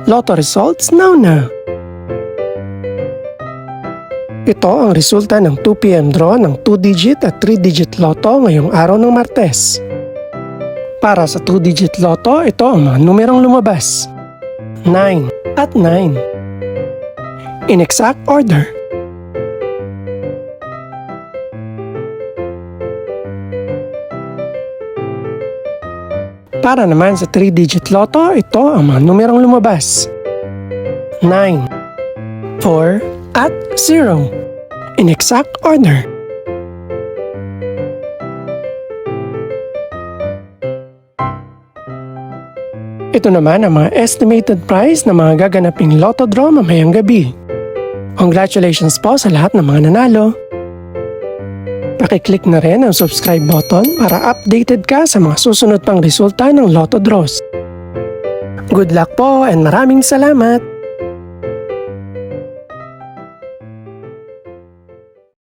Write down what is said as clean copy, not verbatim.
Lotto results now. Ito ang resulta ng 2 PM draw ng 2-digit at 3-digit lotto ngayong araw ng Martes. Para sa 2-digit lotto, ito ang mga numerong lumabas. 9 at 9. In exact order. Para naman sa 3-digit lotto, ito ang mga numerong lumabas. 9, 4, at 0. In exact order. Ito naman ang mga estimated price ng mga gaganaping lotto draw mamayang gabi. Congratulations po sa lahat ng mga nanalo. Pakiclick na rin ang subscribe button para updated ka sa mga susunod pang resulta ng lotto draws. Good luck po and maraming salamat!